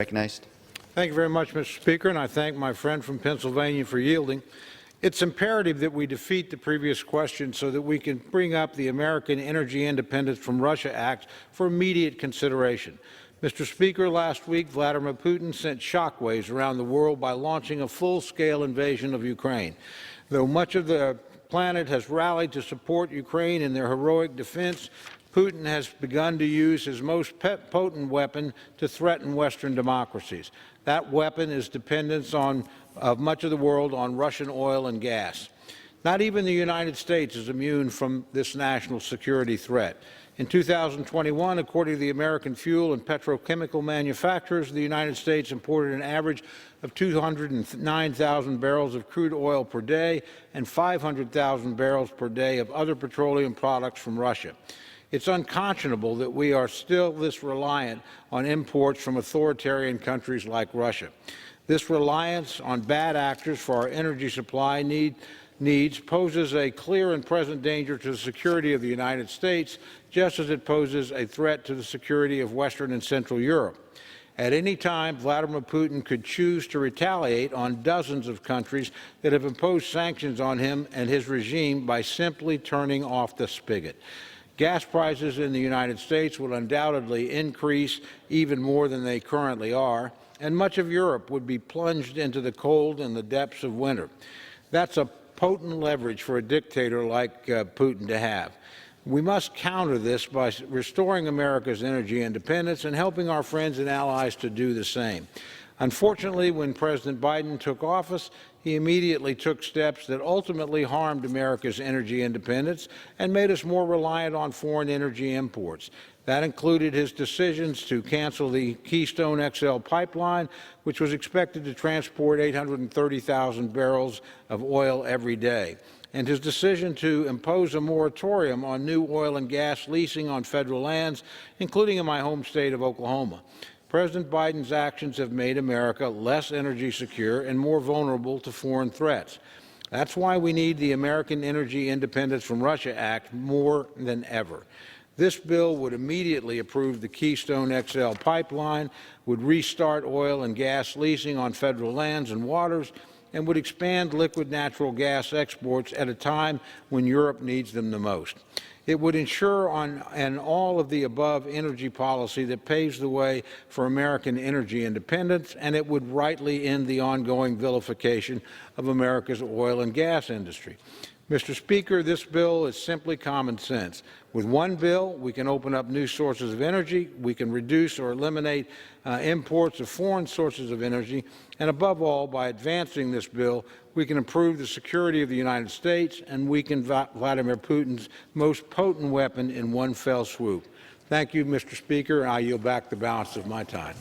recognized. Thank you very much, Mr. Speaker, and I thank my friend from Pennsylvania for yielding. It's imperative that we defeat the previous question so that we can bring up the American Energy Independence from Russia Act for immediate consideration. Mr. Speaker, last week Vladimir Putin sent shockwaves around the world by launching a full-scale invasion of Ukraine. Though much of the planet has rallied to support Ukraine in their heroic defense, Putin has begun to use his most potent weapon to threaten Western democracies. That weapon is dependence of much of the world on Russian oil and gas. Not even the United States is immune from this national security threat. In 2021, according to the American Fuel and Petrochemical Manufacturers, the United States imported an average of 209,000 barrels of crude oil per day and 500,000 barrels per day of other petroleum products from Russia. It's unconscionable that we are still this reliant on imports from authoritarian countries like Russia. This reliance on bad actors for our energy supply needs poses a clear and present danger to the security of the United States, just as it poses a threat to the security of Western and Central Europe. At any time, Vladimir Putin could choose to retaliate on dozens of countries that have imposed sanctions on him and his regime by simply turning off the spigot. Gas prices in the United States will undoubtedly increase even more than they currently are, and much of Europe would be plunged into the cold and the depths of winter. That's a potent leverage for a dictator like Putin to have. We must counter this by restoring America's energy independence and helping our friends and allies to do the same. Unfortunately, when President Biden took office, he immediately took steps that ultimately harmed America's energy independence and made us more reliant on foreign energy imports. That included his decisions to cancel the Keystone XL pipeline, which was expected to transport 830,000 barrels of oil every day, and his decision to impose a moratorium on new oil and gas leasing on federal lands, including in my home state of Oklahoma. President Biden's actions have made America less energy secure and more vulnerable to foreign threats. That's why we need the American Energy Independence from Russia Act more than ever. This bill would immediately approve the Keystone XL pipeline, would restart oil and gas leasing on federal lands and waters, and would expand liquid natural gas exports at a time when Europe needs them the most. It would ensure an all-of-the-above energy policy that paves the way for American energy independence, and it would rightly end the ongoing vilification of America's oil and gas industry. Mr. Speaker, this bill is simply common sense. With one bill, we can open up new sources of energy, we can reduce or eliminate imports of foreign sources of energy, and above all, by advancing this bill, we can improve the security of the United States and weaken Vladimir Putin's most potent weapon in one fell swoop. Thank you, Mr. Speaker. I yield back the balance of my time.